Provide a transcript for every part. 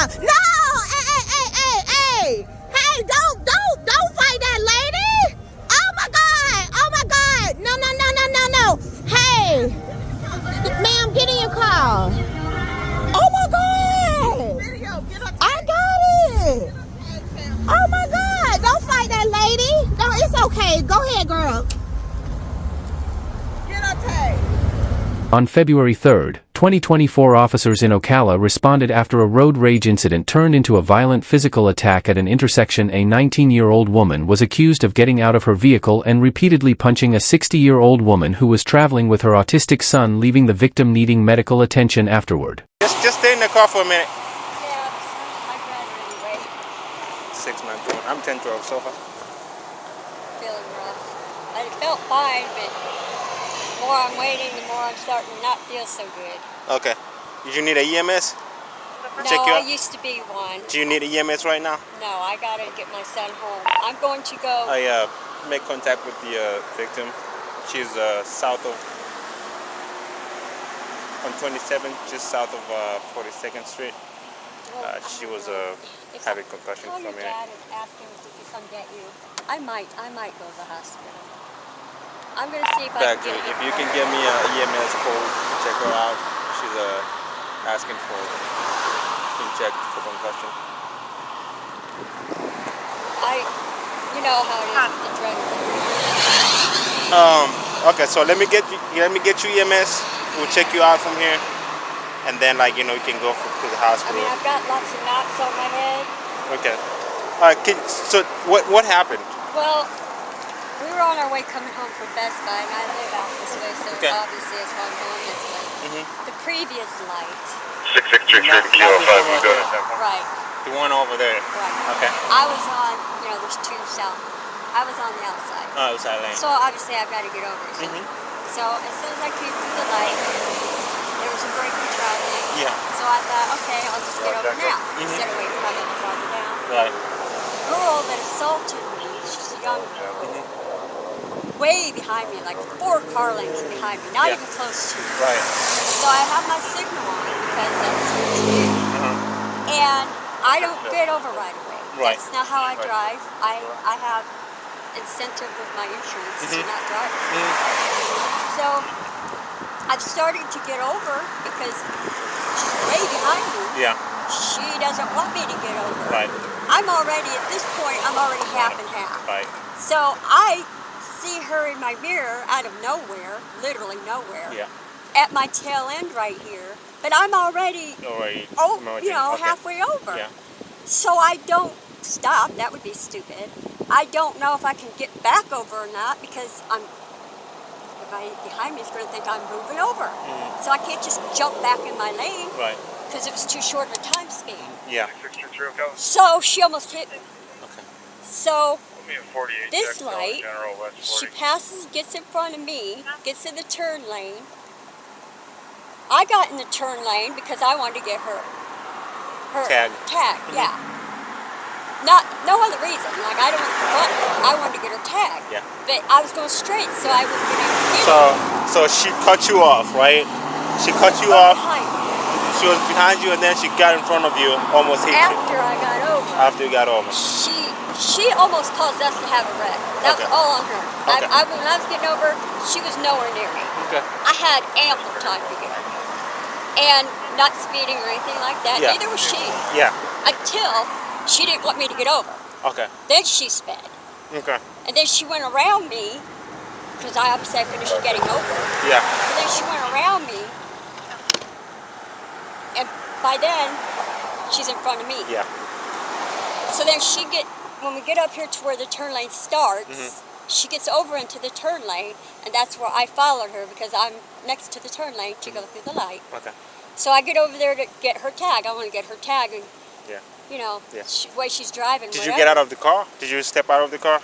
No! Hey! Hey, don't fight that lady! Oh my God! No! Hey! Ma'am, get in your car. Oh my God! I got it! Oh my God! Don't fight that lady! No, it's okay. Go ahead, girl. Get her tag. On February 3, 2024, officers in Ocala responded after a road rage incident turned into a violent physical attack at an intersection. A 19-year-old woman was accused of getting out of her vehicle and repeatedly punching a 60-year-old woman who was traveling with her autistic son, leaving the victim needing medical attention afterward. Just stay in the car for a minute. Yeah, I'd rather anyway. 6 months. I'm 10-12 so far. Feeling rough. I felt fine, but the more I'm waiting, the more I'm starting to not feel so good. Okay. Did you need a EMS? No, Check you I out? used to be one. Do you need a EMS right now? No, I gotta get my son home. I'm going to go. I make contact with the victim. She's south of, on 27th, just south of 42nd Street. She was having concussion Call from your it. dad and ask him if he can come get you. I might go to the hospital. I'm gonna see if I Back can to get if you can get me an EMS code to check her out. She's asking for being checked for concussion. You know how it is with the drug. Okay, so let me get you EMS. We'll check you out from here, and then you can go to the I hospital. mean, I've got lots of knots on my head. Okay. All right. So what happened? Well, we were on our way coming home from Best Buy, and I live out this way, so Okay. obviously it's why I'm going this way. The previous light, 663 Not Kilo 5, before we go to right 10. right, The one over there. right. Okay. I was on, there's two south. I was on the outside. Oh, outside lane. So obviously I've got to get over. So as soon as I came through the light, there was a break in traffic. Yeah. So I thought, okay, I'll just get over now instead of waiting for a little farther down. Right. The girl that assaulted me, she's a young girl, way behind me, like 4 car lengths behind me, not even close to me. Right. So I have my signal on because that's what you do. And I don't get over right away. Right. That's not how I drive. I have incentive with my insurance to not drive. So I've started to get over because she's way behind me. Yeah. She doesn't want me to get over. Right. I'm already, at this point, I'm already half and half. Right. So I see her in my mirror out of nowhere, literally nowhere, Yeah. at my tail end right here, but I'm already, Alright. halfway over. Yeah. So I don't stop, that would be stupid. I don't know if I can get back over or not because everybody behind me is going to think I'm moving over. So I can't just jump back in my lane Right. because it was too short of a time span. Yeah. 663 Ocala. So she almost hit me. Okay. So We'll be in 48 this Texas, light, General West she 40. passes, gets in front of me, gets in the turn lane. I got in the turn lane because I wanted to get her Tag. yeah. No other reason. Like I don't want to run her. I wanted to get her tagged. Yeah. But I was going straight, so I wouldn't get able to get So she cut you off, right? She cut you off. behind me. She was behind you, and then she got in front of you, almost hit you. After I got over, After you got over. she almost caused us to have a wreck. That Okay. was all on her. Okay. When I was getting over, she was nowhere near me. Okay. I had ample time to get her. And not speeding or anything like that. Yeah. Neither was she. Yeah. Until she didn't want me to get over. Okay. Then she sped. Okay. And then she went around me, because I finished getting over. Yeah. So then she went around me, and by then, she's in front of me. Yeah. So then when we get up here to where the turn lane starts, she gets over into the turn lane, and that's where I followed her because I'm next to the turn lane to go through the light. Okay. So I get over there to get her tag. I want to get her tag, and Yeah. Yeah. the way she's driving. Did you get out of the car? Did you step out of the car?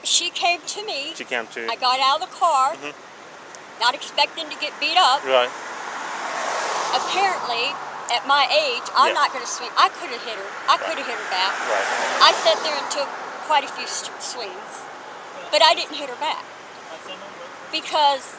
She came to me. She came to you. I got out of the car, not expecting to get beat up. Right. Apparently, at my age, I'm Yeah. not going to swing. I could have hit her. I could have hit her back. Right. I sat there and took quite a few swings, but I didn't hit her back because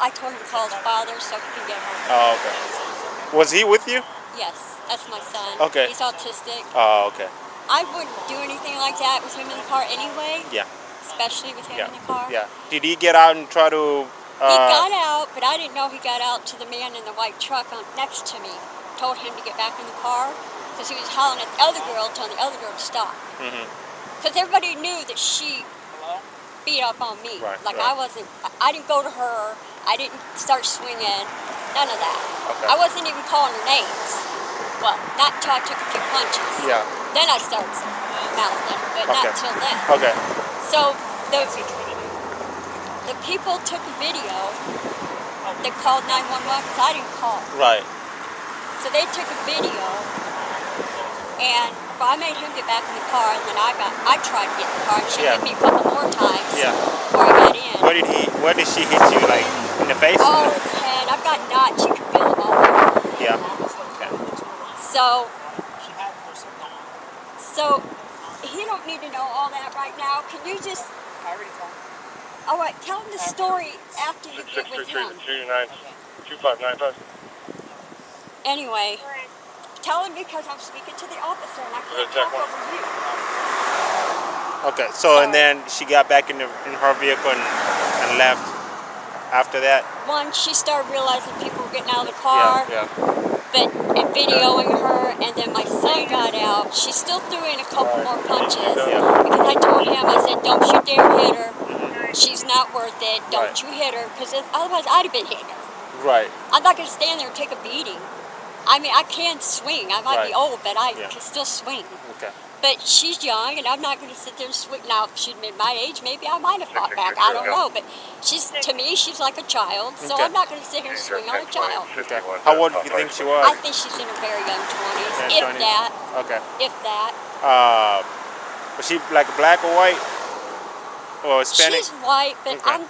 I told him to call his father so he can get home. Oh, okay. Was he with you? Yes, that's my son. Okay. He's autistic. Oh, okay. I wouldn't do anything like that with him in the car anyway. Yeah. Especially with him Yeah. in the car. Yeah. Did he get out and try to? He got out, but I didn't know he got out to the man in the white truck next to me. Told him to get back in the car because he was hollering at the other girl, telling the other girl to stop. Because everybody knew that she beat up on me. Right, Like right. I didn't go to her. I didn't start swinging. None of that. Okay. I wasn't even calling her names. Well, not until I took a few punches. Yeah. Then I started mouthing, but not Okay. till then. Okay. So the people took a video. They called 911 because I didn't call. Right. So they took a video, and I made him get back in the car, and then I tried to get in the car, and she Yeah. hit me a couple more times Yeah. before I got in. Where did she hit you? Like in the face? Oh, and I've got knots. You can feel them all over. Yeah. Okay. So he don't need to know all that right now. Can you just? All right, tell him the story after you get with him. 2595. Anyway, tell him because I'm speaking to the officer and I can't check talk one. over you. Okay. So and then she got back in her vehicle and left. After that. One, she started realizing people were getting out of the car, Yeah. but and videoing her, and then my son got out. She still threw in a couple more punches because I told him, I said, don't you dare hit her. She's not worth it. Don't Right. you hit her, because otherwise I'd have been hitting her. Right. I'm not going to stand there and take a beating. I mean, I can swing. I might be Right. old, but I Yeah. can still swing. Okay. But she's young, and I'm not going to sit there and swing. Now, if she'd been my age, maybe I might have fought back. I don't know. But to me, she's like a child, so Okay. I'm not going to sit here and swing on a child. Okay. How old do you think she was? I think she's in her very young 20s, Yeah, if 20s. that. Okay. If that. Was she like black or white? Or Hispanic? She's white, but Okay.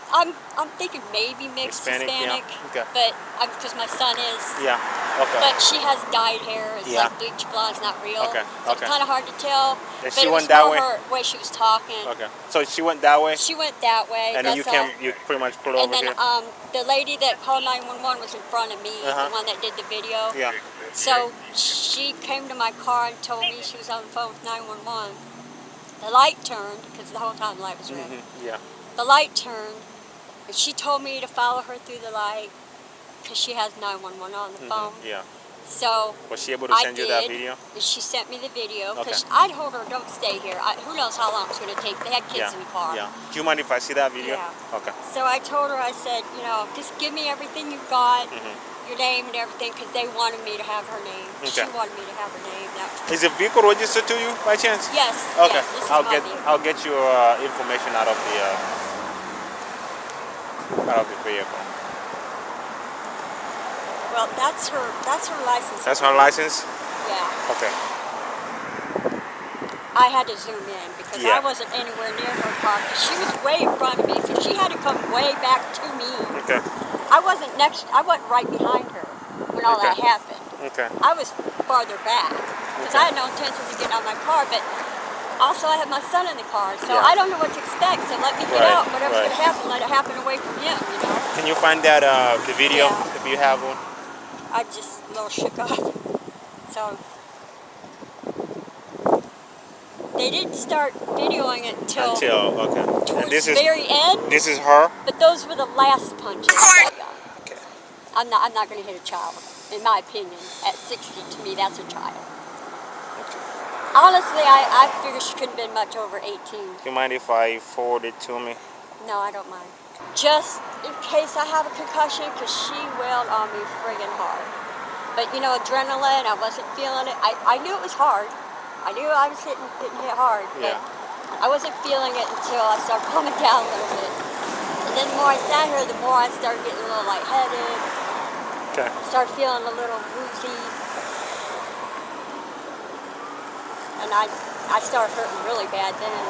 I'm thinking maybe mixed Hispanic, Hispanic. yeah. Okay. But because my son is. Yeah. Okay. But she has dyed hair. It's Yeah. like bleach blonde, not real. Okay, So okay. it's kind of hard to tell. And But she it went was that more way? her way she was talking. Okay. So she went that way, She went that way. and then that's all. you pretty much pulled And over then here. the lady that called 911 was in front of me, Uh-huh. the one that did the video. Yeah. So she came to my car and told me she was on the phone with 911. The light turned, because the whole time the light was red. Yeah. The light turned, and she told me to follow her through the light, because she has 911 on the phone. Yeah. So Was she able to I send you did, that video? and she sent me the video, because Okay. I told her, don't stay here. Who knows how long it's going to take. They had kids Yeah. in the car. Yeah. Do you mind if I see that video? Yeah. Okay. So I told her, I said, just give me everything you've got, your name and everything, because they wanted me to have her name. She Okay. wanted me to have her name. Is the vehicle registered to you by chance? Yes. Okay. Yes, this is my vehicle. I'll get your information out of the vehicle. Well, that's her license. That's her license? Yeah. Okay. I had to zoom in because Yeah. I wasn't anywhere near her car. She was way in front of me, so she had to come way back to me. Okay. I wasn't right behind her when all that Okay. happened. Okay. I was farther back because I had no intentions of getting out of my car, but also I had my son in the car, so Yeah. I don't know what to expect. So let me get Right, out. Whatever's right. going to happen, let it happen away from him. Can you find that the video Yeah. if you have one? I just a little shook up. So they didn't start videoing it until Okay. towards And this the is very end. this is her. But those were the last punches. Okay. I'm not going to hit a child, in my opinion. At 60, to me, that's a child. Honestly, I figure she couldn't have been much over 18. Do you mind if I forward it to me? No, I don't mind. Just in case I have a concussion, because she wailed on me friggin' hard. But, adrenaline, I wasn't feeling it. I knew it was hard. I knew I was getting hit hard. But Yeah. I wasn't feeling it until I started calming down a little bit. And then the more I sat here, the more I started getting a little lightheaded. Okay. Started feeling a little woozy. And I started hurting really bad then.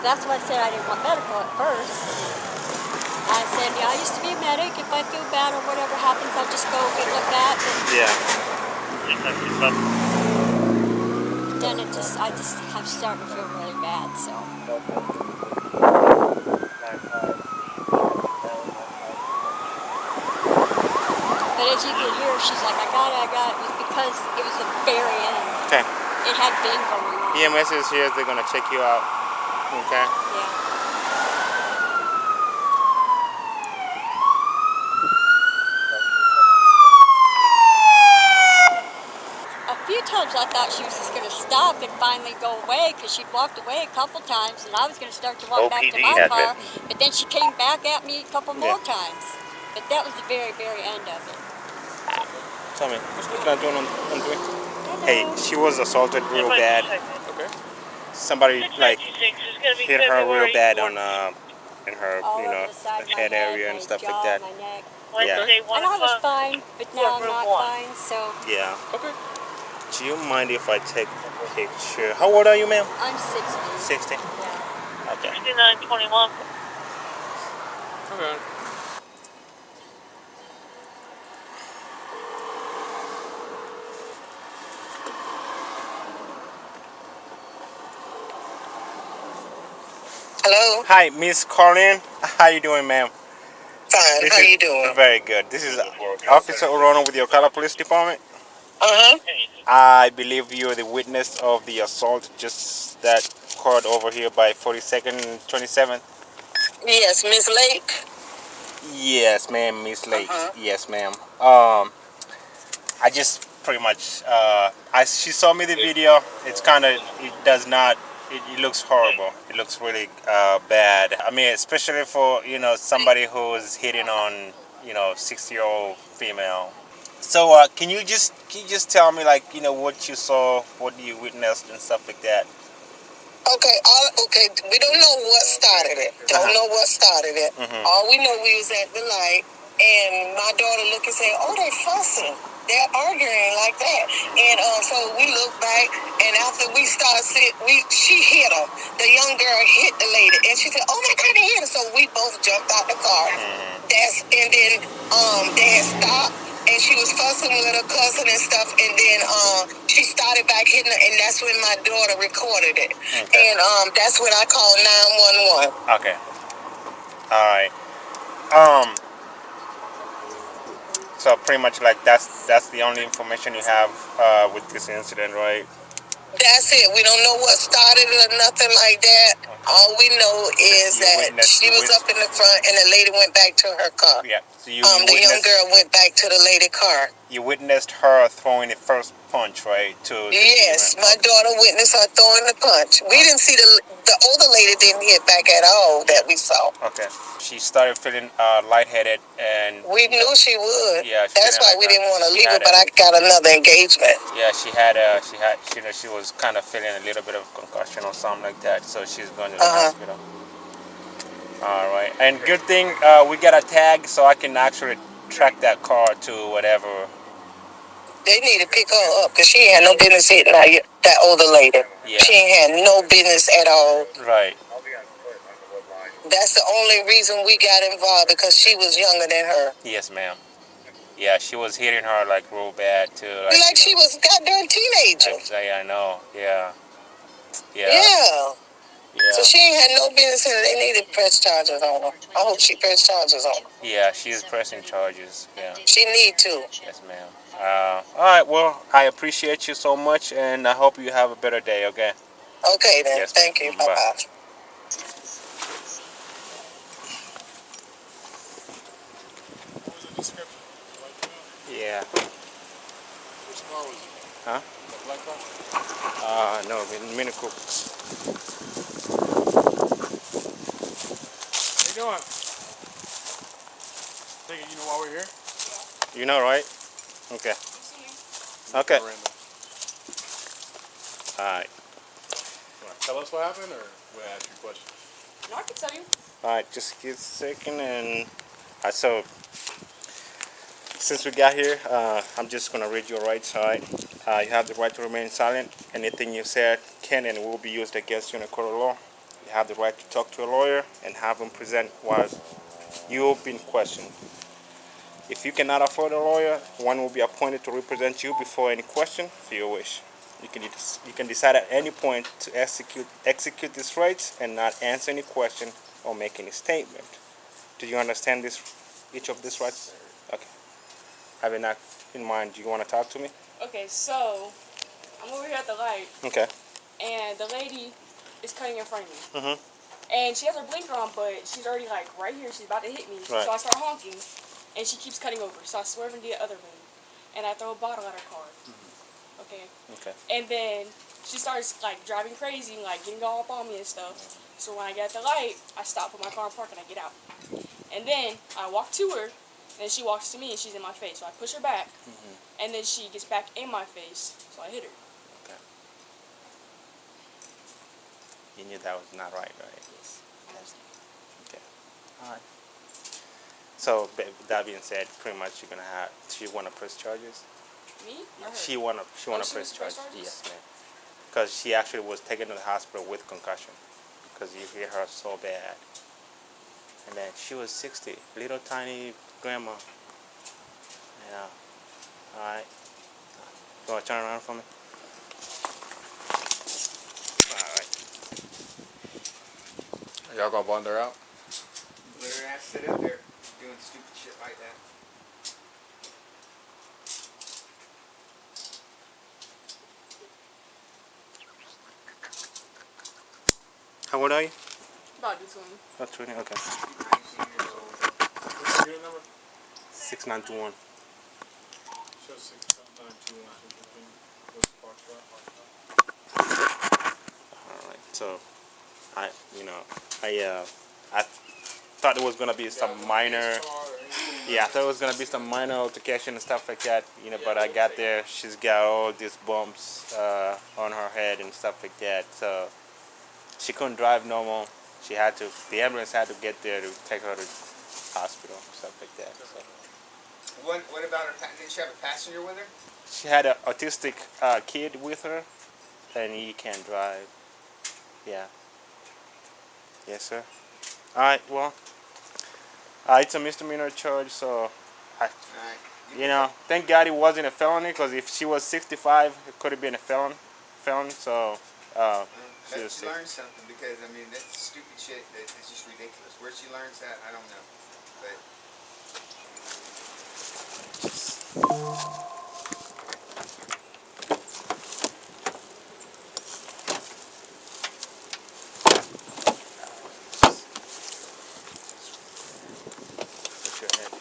That's why I said I didn't want medical at first. I said, I used to be a medic. If I feel bad or whatever happens, I'll just go get looked at. But Yeah. then I'm starting to feel really bad, so. But as you can hear, she's like, I got it. It was because it was the very end. Okay. It had been going on. EMS is here. They're gonna check you out. Okay. Yeah. A few times I thought she was just going to stop and finally go away because she'd walked away a couple times and I was going to start to walk back to my car, but then she came back at me a couple more times. But that was the very, very end of it. Tell me, what's not doing on doing? Hey, she was assaulted real bad. Okay. Somebody like hit her real bad on in her, All you know, over the side of the my head area my and stuff jaw, like that. my neck. Yeah. And I was fine, but now I'm not fine, so Yeah. Okay. Do you mind if I take a picture? How old are you, ma'am? I'm 60. 60. Yeah. Okay. 6921. Okay. Hello. Hi, Miss Colleen. How you doing, ma'am? Fine. How you doing? Very good. This is Officer Orono with the Ocala Police Department. Uh-huh. I believe you're the witness of the assault just that occurred over here by 42nd and 27th. Yes, Miss Lake. Yes, ma'am, Miss Lake. Uh-huh. Yes, ma'am. I just pretty much, she saw me the video. It's kind of, it does not, it looks horrible. It looks really bad. I mean, especially for, you know, somebody who's hitting on, you know, 60-year-old female. So can you just tell me, like, you know, what you saw, what you witnessed and stuff like that? Okay. Okay. We don't know what started it. Don't know what started it. All we know, we was at the light, and my daughter looked and said, "Oh, they fussing. They're arguing like that." And so we looked back, and after we started she hit her. The young girl hit the lady, and she said, "Oh my God, they hit her!" So we both jumped out the car. And then they had stopped, and she was fussing with her cousin and stuff, and then she started back hitting her, and that's when my daughter recorded it. Okay. And that's when I called 911. Okay. All right. So pretty much like that's the only information you have with this incident, right? That's it. We don't know what started it or nothing like that. All we know is that she was up in the front, and the lady went back to her car. Yeah. So The young girl went back to the lady car. You witnessed her throwing the first punch, right? Yes, my daughter witnessed her throwing the punch. We didn't see the older lady didn't hit back at all that we saw. Okay. She started feeling lightheaded, and we knew she would. Yeah. That's why we didn't want to leave her, but I got another engagement. Yeah, she was kind of feeling a little bit of concussion or something like that, so she's going to the hospital. All right, and good thing we got a tag, so I can actually track that car to whatever. They need to pick her up because she ain't had no business hitting that older lady. Yeah. She ain't had no business at all. Right. That's the only reason we got involved, because she was younger than her. Yes, ma'am. Yeah, she was hitting her like real bad too. Like she was a goddamn teenager. I know. Yeah. Yeah. So she ain't had no business in it. They need to press charges on her. I hope she press charges on her. Yeah, she's pressing charges. Yeah. She need to. Yes, ma'am. All right. Well, I appreciate you so much, and I hope you have a better day. Okay. Okay then. Yes, thank you. Bye bye. Yeah. Which car was it? Huh? The black car? No, Mini Cooper. How you doing? Think you know why we're here? You know, right? Okay. Okay. All right. You want to tell us what happened, or we ask you questions? No, I can tell you. All right. Just give a second, and so since we got here, I'm just gonna read your rights. All right. You have the right to remain silent. Anything you said can and will be used against you in a court of law. You have the right to talk to a lawyer and have him present while you've been questioned. If you cannot afford a lawyer, one will be appointed to represent you before any question if you wish. You can decide at any point to execute these rights and not answer any question or make any statement. Do you understand each of these rights? Okay. have it not in mind. Do you want to talk to me? Okay, so I'm over here at the light, Okay. and the lady is cutting in front of me. Mhm. And she has her blinker on, but she's already like right here. She's about to hit me. Right. So I start honking, and she keeps cutting over. So I swerve into the other lane, and I throw a bottle at her car. Okay. Okay. And then she starts like driving crazy and like getting all up on me and stuff. So when I get at the light, I stop, put my car in park, and I get out. And then I walk to her, and she walks to me, and she's in my face. So I push her back, and then she gets back in my face. So I hit her. Okay. You knew that was not right, right? Yes. Okay. All right. So, with that being said, pretty much you're gonna have. She wanna press charges. Me or her? She wanna she press was press charges. charges? Yes, ma'am. Because she actually was taken to the hospital with concussion. Because you hear her so bad. And then she was 60, little tiny grandma. You know. All right. You wanna turn around for me? All right. Y'all gonna bond her out? Let her ass sit up there doing stupid shit like that. How old are you? About to 20. Oh, 20, okay. 19 years old. What's the unit number? 6921. Show 6921. What's the park spot? All right. So, I thought it was gonna be some minor. Yeah, I thought it was gonna be some minor altercation and stuff like that. But I got there. She's got all these bumps on her head and stuff like that. So she couldn't drive normal. She had to. The ambulance had to get there to take her to hospital, stuff like that. So What about her? Didn't she have a passenger with her? she had an autistic kid with her, and he can't drive. Yeah. Yes, sir. All right. Well, it's a misdemeanor charge, so Alright. thank God it wasn't a felony. Because if she was 65, it could have been a felon. So, she was She learned something because, I mean, that's stupid shit that is just ridiculous. Where she learns that, I don't know. But put your head.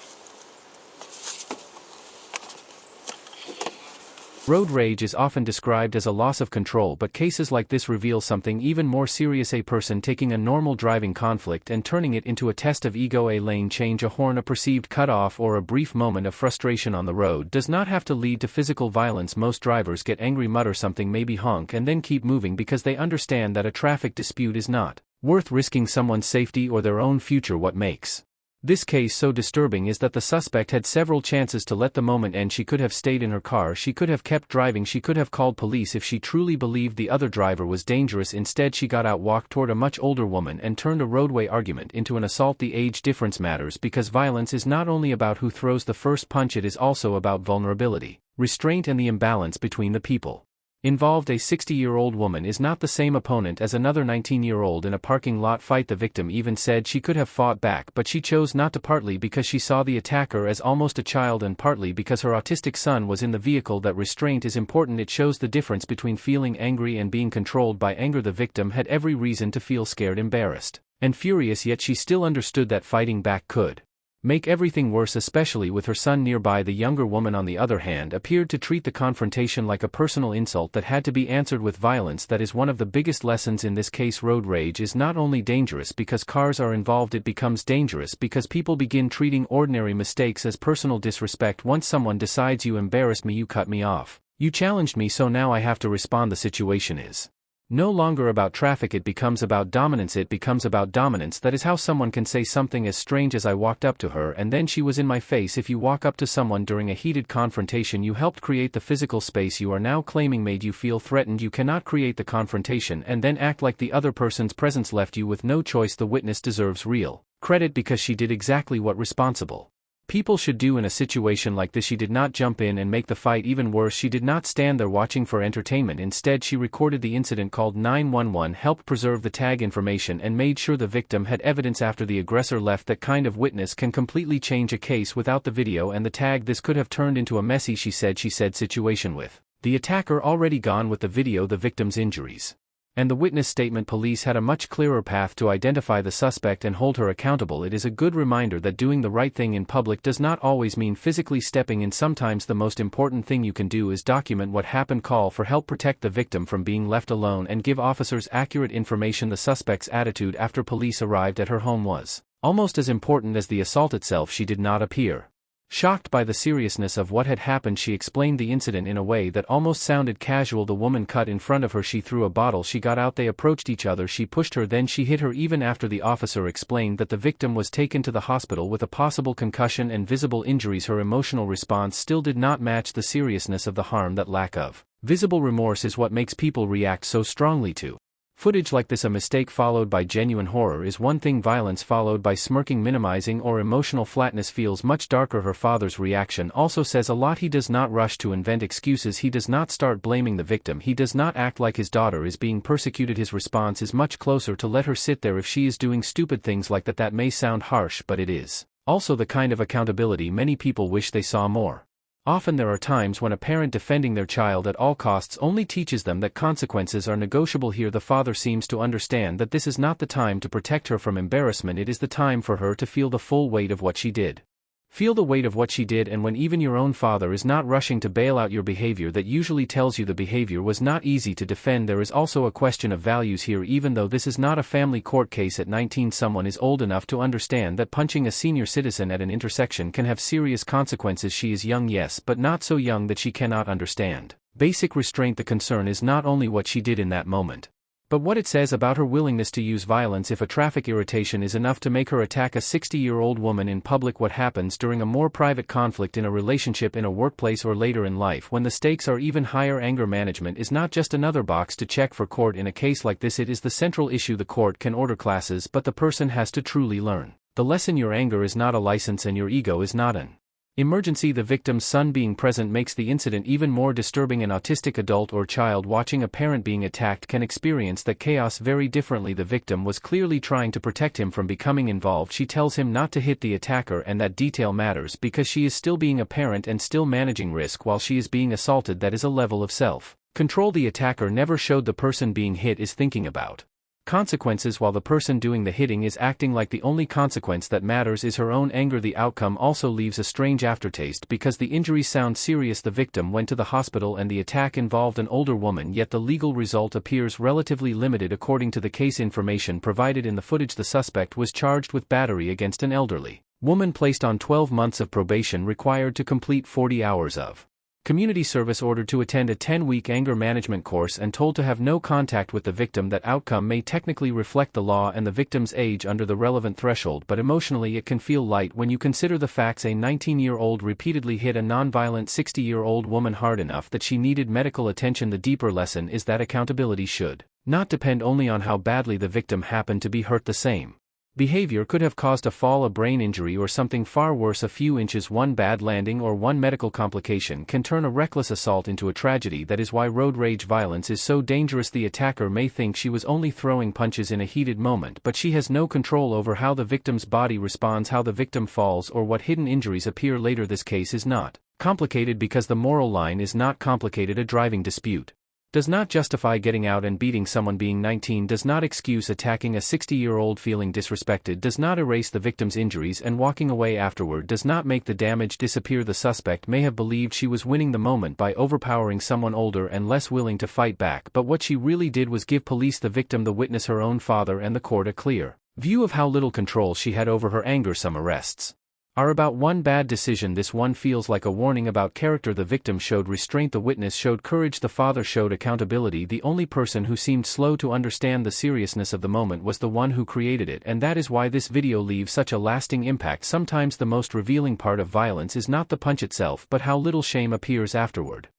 Road rage is often described as a loss of control, but cases like this reveal something even more serious: a person taking a normal driving conflict and turning it into a test of ego. A lane change, a horn, a perceived cutoff, or a brief moment of frustration on the road does not have to lead to physical violence. Most drivers get angry, mutter something, maybe honk, and then keep moving because they understand that a traffic dispute is not worth risking someone's safety or their own future. What makes this case so disturbing is that the suspect had several chances to let the moment end. She could have stayed in her car, she could have kept driving, she could have called police if she truly believed the other driver was dangerous. Instead, she got out, walked toward a much older woman, and turned a roadway argument into an assault. The age difference matters because violence is not only about who throws the first punch, it is also about vulnerability, restraint, and the imbalance between the people involved. A 60-year-old woman is not the same opponent as another 19-year-old in a parking lot fight. The victim even said she could have fought back, but she chose not to, partly because she saw the attacker as almost a child and partly because her autistic son was in the vehicle. That restraint is important. It shows the difference between feeling angry and being controlled by anger. The victim had every reason to feel scared, embarrassed, and furious, yet she still understood that fighting back could make everything worse, especially with her son nearby. The younger woman, on the other hand, appeared to treat the confrontation like a personal insult that had to be answered with violence. That is one of the biggest lessons in this case. Road rage is not only dangerous because cars are involved, it becomes dangerous because people begin treating ordinary mistakes as personal disrespect. Once someone decides, you embarrassed me, you cut me off, you challenged me, so now I have to respond. The situation is no longer about traffic, it becomes about dominance. It becomes about dominance. That is how someone can say something as strange as, I walked up to her and then she was in my face. If you walk up to someone during a heated confrontation, you helped create the physical space you are now claiming made you feel threatened. You cannot create the confrontation and then act like the other person's presence left you with no choice. The witness deserves real credit because she did exactly what responsible People should do in a situation like this. She did not jump in and make the fight even worse. She did not stand there watching for entertainment. Instead, she recorded the incident, called 911, helped preserve the tag information, and made sure the victim had evidence after the aggressor left. That kind of witness can completely change a case. Without the video and the tag, this could have turned into a messy, she said situation with the attacker already gone. With the video, the victim's injuries, and the witness statement, police had a much clearer path to identify the suspect and hold her accountable. It is a good reminder that doing the right thing in public does not always mean physically stepping in. Sometimes the most important thing you can do is document what happened, call for help, protect the victim from being left alone, and give officers accurate information. The suspect's attitude after police arrived at her home was almost as important as the assault itself. She did not appear shocked by the seriousness of what had happened. She explained the incident in a way that almost sounded casual. The woman cut in front of her. She threw a bottle. She got out. They approached each other. She pushed her, then she hit her. Even after the officer explained that the victim was taken to the hospital with a possible concussion and visible injuries, her emotional response still did not match the seriousness of the harm. That lack of visible remorse is what makes people react so strongly to footage like this. A mistake followed by genuine horror is one thing. Violence followed by smirking, minimizing, or emotional flatness feels much darker. Her father's reaction also says a lot. He does not rush to invent excuses. He does not start blaming the victim. He does not act like his daughter is being persecuted. His response is much closer to let her sit there if she is doing stupid things like that. That may sound harsh, but it is also the kind of accountability many people wish they saw more often. There are times when a parent defending their child at all costs only teaches them that consequences are negotiable. Here the father seems to understand that this is not the time to protect her from embarrassment. It is the time for her to feel the full weight of what she did. Feel the weight of what she did, and when even your own father is not rushing to bail out your behavior, that usually tells you the behavior was not easy to defend. There is also a question of values here. Even though this is not a family court case, at 19 someone is old enough to understand that punching a senior citizen at an intersection can have serious consequences. She is young, yes, but not so young that she cannot understand basic restraint. The concern is not only what she did in that moment, but what it says about her willingness to use violence. If a traffic irritation is enough to make her attack a 60-year-old woman in public, what happens during a more private conflict in a relationship, in a workplace, or later in life when the stakes are even higher? Anger management is not just another box to check for court. In a case like this, it is the central issue. The court can order classes, but the person has to truly learn the lesson. Your anger is not a license, and your ego is not an emergency. The victim's son being present makes the incident even more disturbing. An autistic adult or child watching a parent being attacked can experience that chaos very differently. The victim was clearly trying to protect him from becoming involved. She tells him not to hit the attacker, and that detail matters because she is still being a parent and still managing risk while she is being assaulted. That is a level of self-control the attacker never showed. The person being hit is thinking about consequences while the person doing the hitting is acting like the only consequence that matters is her own anger. The outcome also leaves a strange aftertaste because the injuries sound serious. The victim went to the hospital and the attack involved an older woman, yet the legal result appears relatively limited. According to the case information provided in the footage, the suspect was charged with battery against an elderly woman, placed on 12 months of probation, required to complete 40 hours of community service, ordered to attend a 10-week anger management course, and told to have no contact with the victim. That outcome may technically reflect the law and the victim's age under the relevant threshold, but emotionally it can feel light when you consider the facts. A 19-year-old repeatedly hit a non-violent 60-year-old woman hard enough that she needed medical attention. The deeper lesson is that accountability should not depend only on how badly the victim happened to be hurt. The same behavior could have caused a fall, a brain injury, or something far worse. A few inches, one bad landing, or one medical complication can turn a reckless assault into a tragedy. That is why road rage violence is so dangerous. The attacker may think she was only throwing punches in a heated moment, but she has no control over how the victim's body responds, how the victim falls, or what hidden injuries appear later. This case is not complicated because the moral line is not complicated. A driving dispute does not justify getting out and beating someone. Being 19 does not excuse attacking a 60-year-old. Feeling disrespected does not erase the victim's injuries, and walking away afterward does not make the damage disappear. The suspect may have believed she was winning the moment by overpowering someone older and less willing to fight back, but what she really did was give police, the victim, the witness, her own father, and the court a clear view of how little control she had over her anger. Some arrests are about one bad decision. This one feels like a warning about character. The victim showed restraint, the witness showed courage, the father showed accountability. The only person who seemed slow to understand the seriousness of the moment was the one who created it, and that is why this video leaves such a lasting impact. Sometimes the most revealing part of violence is not the punch itself, but how little shame appears afterward.